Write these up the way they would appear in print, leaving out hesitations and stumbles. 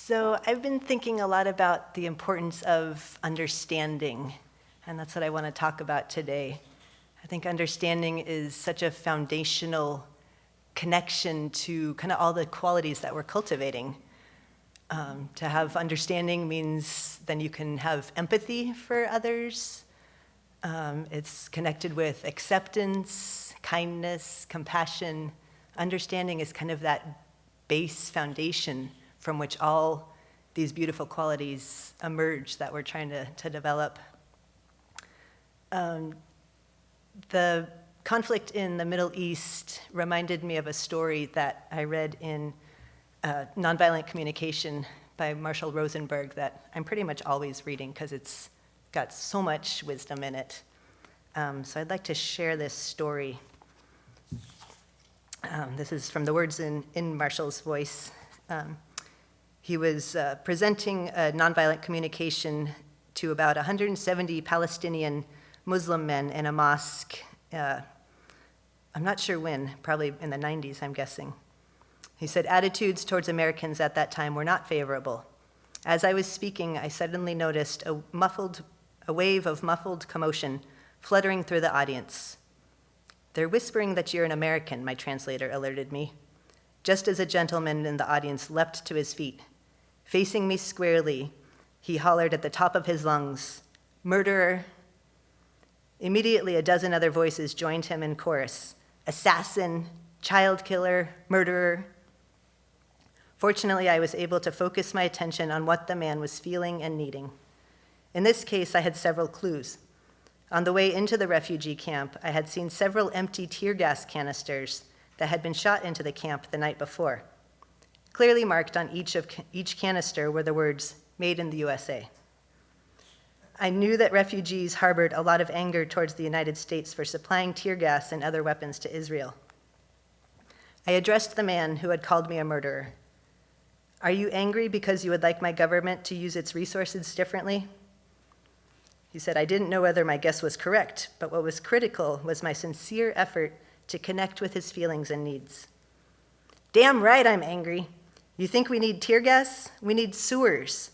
So I've been thinking a lot about the importance of understanding, and that's what I want to talk about today. I think understanding is such a foundational connection to kind of all the qualities that we're cultivating. To have understanding means then you can have empathy for others. It's connected with acceptance, kindness, compassion. Understanding is kind of that base foundation from which all these beautiful qualities emerge that we're trying to develop. The conflict in the Middle East reminded me of a story that I read in Nonviolent Communication by Marshall Rosenberg that I'm pretty much always reading because it's got so much wisdom in it. So I'd like to share this story. This is from the words in Marshall's voice. He was presenting a nonviolent communication to about 170 Palestinian Muslim men in a mosque. I'm not sure when, probably in the 90s, I'm guessing. He said, attitudes towards Americans at that time were not favorable. As I was speaking, I suddenly noticed a wave of muffled commotion fluttering through the audience. They're whispering that you're an American, my translator alerted me, just as a gentleman in the audience leapt to his feet. Facing me squarely, he hollered at the top of his lungs, "Murderer." Immediately, a dozen other voices joined him in chorus, "Assassin, child killer, murderer." Fortunately, I was able to focus my attention on what the man was feeling and needing. In this case, I had several clues. On the way into the refugee camp, I had seen several empty tear gas canisters that had been shot into the camp the night before. Clearly marked on each canister were the words, "Made in the USA." I knew that refugees harbored a lot of anger towards the United States for supplying tear gas and other weapons to Israel. I addressed the man who had called me a murderer. "Are you angry because you would like my government to use its resources differently?" He said, "I didn't know whether my guess was correct, but what was critical was my sincere effort to connect with his feelings and needs." "Damn right I'm angry. You think we need tear gas? We need sewers.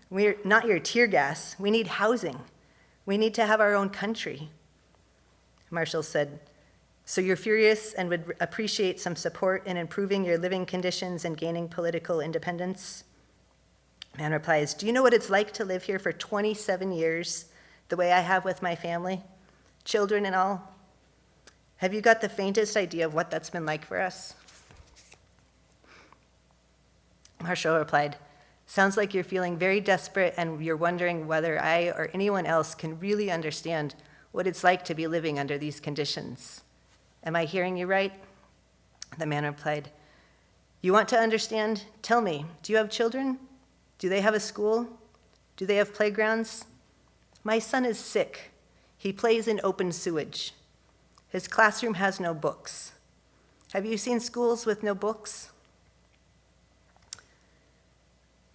We're not your tear gas. We need housing. We need to have our own country." Marshall said, "So you're furious and would appreciate some support in improving your living conditions and gaining political independence?" Man replies, "Do you know what it's like to live here for 27 years, the way I have with my family, children and all? Have you got the faintest idea of what that's been like for us?" Marshall replied, "Sounds like you're feeling very desperate and you're wondering whether I or anyone else can really understand what it's like to be living under these conditions. Am I hearing you right?" The man replied, "You want to understand? Tell me, do you have children? Do they have a school? Do they have playgrounds? My son is sick. He plays in open sewage. His classroom has no books. Have you seen schools with no books?"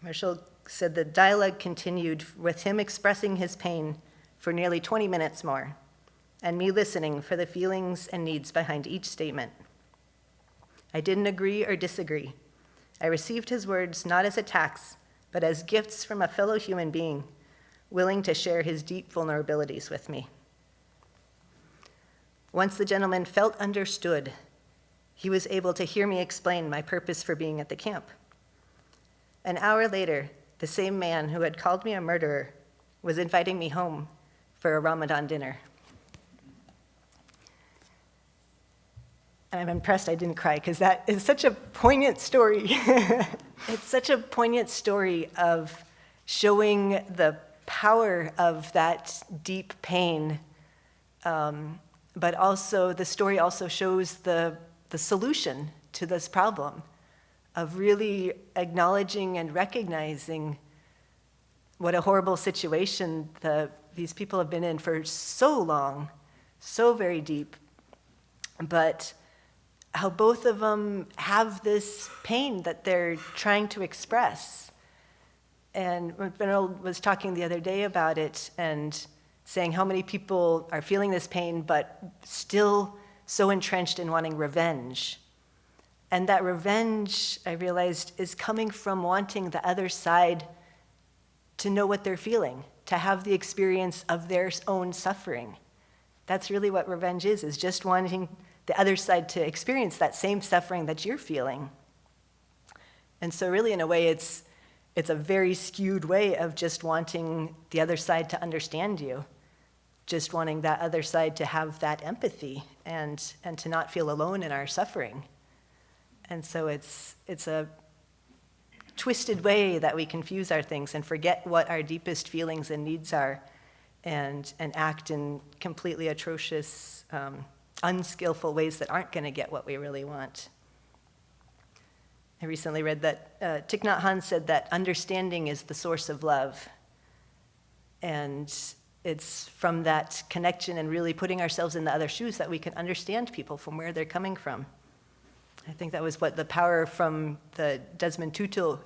Marshall said the dialogue continued with him expressing his pain for nearly 20 minutes more, and me listening for the feelings and needs behind each statement. I didn't agree or disagree. I received his words not as attacks, but as gifts from a fellow human being, willing to share his deep vulnerabilities with me. Once the gentleman felt understood, he was able to hear me explain my purpose for being at the camp. An hour later, the same man who had called me a murderer was inviting me home for a Ramadan dinner. And I'm impressed I didn't cry because that is such a poignant story. It's such a poignant story of showing the power of that deep pain, but also the story also shows the solution to this problem of really acknowledging and recognizing what a horrible situation these people have been in for so long, so very deep, but how both of them have this pain that they're trying to express. And Veneral was talking the other day about it and saying how many people are feeling this pain but still so entrenched in wanting revenge. And that revenge, I realized, is coming from wanting the other side to know what they're feeling, to have the experience of their own suffering. That's really what revenge is just wanting the other side to experience that same suffering that you're feeling. And so really, in a way, it's a very skewed way of just wanting the other side to understand you, just wanting that other side to have that empathy and to not feel alone in our suffering. And so it's a twisted way that we confuse our things and forget what our deepest feelings and needs are and act in completely atrocious, unskillful ways that aren't going to get what we really want. I recently read that Thich Nhat Hanh said that understanding is the source of love. And it's from that connection and really putting ourselves in the other shoes that we can understand people from where they're coming from. I think that was what the power from the Desmond Tutu,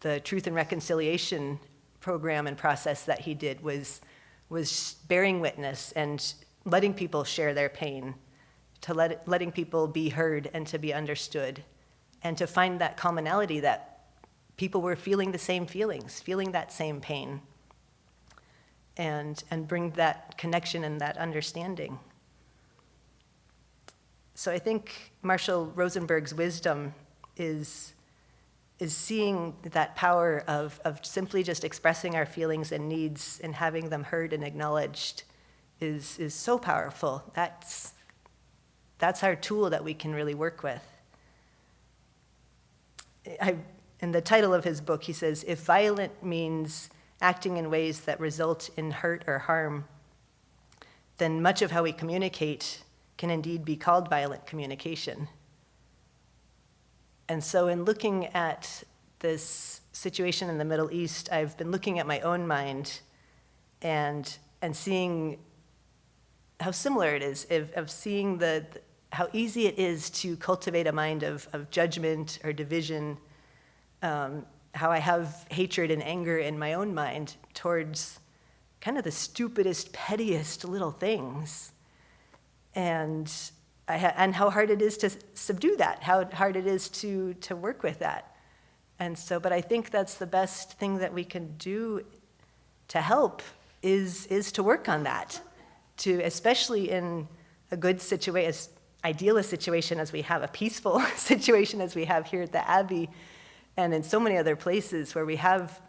the Truth and Reconciliation program and process that he did was bearing witness and letting people share their pain, to letting people be heard and to be understood, and to find that commonality that people were feeling the same feelings, feeling that same pain, and bring that connection and that understanding. So I think Marshall Rosenberg's wisdom is seeing that power of simply just expressing our feelings and needs and having them heard and acknowledged is so powerful. That's our tool that we can really work with. In the title of his book, he says, if violent means acting in ways that result in hurt or harm, then much of how we communicate can indeed be called violent communication. And so in looking at this situation in the Middle East, I've been looking at my own mind and seeing how similar it is, of seeing how easy it is to cultivate a mind of judgment or division, how I have hatred and anger in my own mind towards kind of the stupidest, pettiest little things. And how hard it is to subdue that, how hard it is to work with that. And so, but I think that's the best thing that we can do to help is to work on that, to especially in a good situation, as ideal a situation as we have, a peaceful situation as we have here at the Abbey, and in so many other places where we have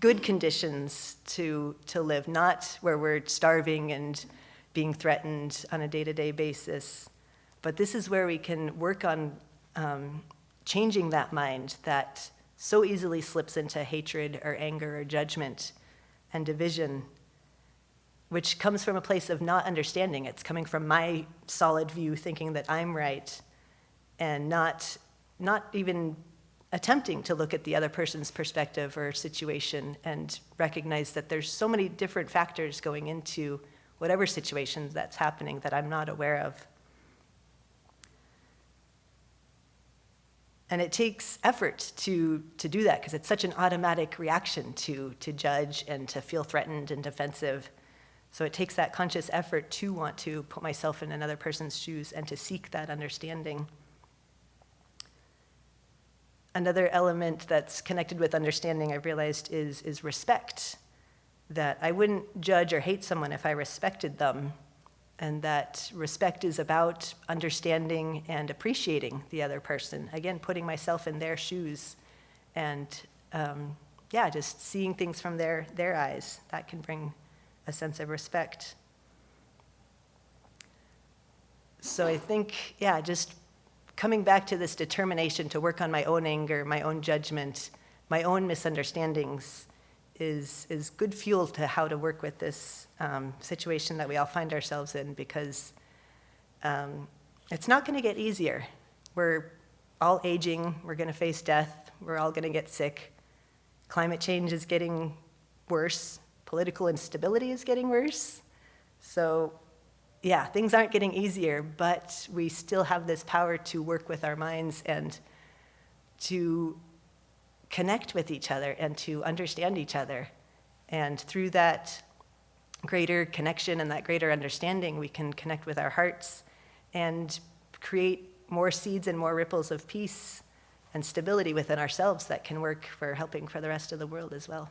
good conditions to live, not where we're starving and being threatened on a day-to-day basis. But this is where we can work on changing that mind that so easily slips into hatred or anger or judgment and division, which comes from a place of not understanding. It's coming from my solid view, thinking that I'm right, and not even attempting to look at the other person's perspective or situation and recognize that there's so many different factors going into whatever situation that's happening that I'm not aware of. And it takes effort to do that because it's such an automatic reaction to judge and to feel threatened and defensive. So it takes that conscious effort to want to put myself in another person's shoes and to seek that understanding. Another element that's connected with understanding, I've realized, is respect. That I wouldn't judge or hate someone if I respected them, and that respect is about understanding and appreciating the other person. Again, putting myself in their shoes and, just seeing things from their eyes. That can bring a sense of respect. So I think, just coming back to this determination to work on my own anger, my own judgment, my own misunderstandings is good fuel to how to work with this situation that we all find ourselves in, because it's not going to get easier. We're all aging. We're going to face death. We're all going to get sick. Climate change is getting worse. Political instability is getting worse. So, things aren't getting easier, but we still have this power to work with our minds and to connect with each other and to understand each other. And through that greater connection and that greater understanding, we can connect with our hearts and create more seeds and more ripples of peace and stability within ourselves that can work for helping for the rest of the world as well.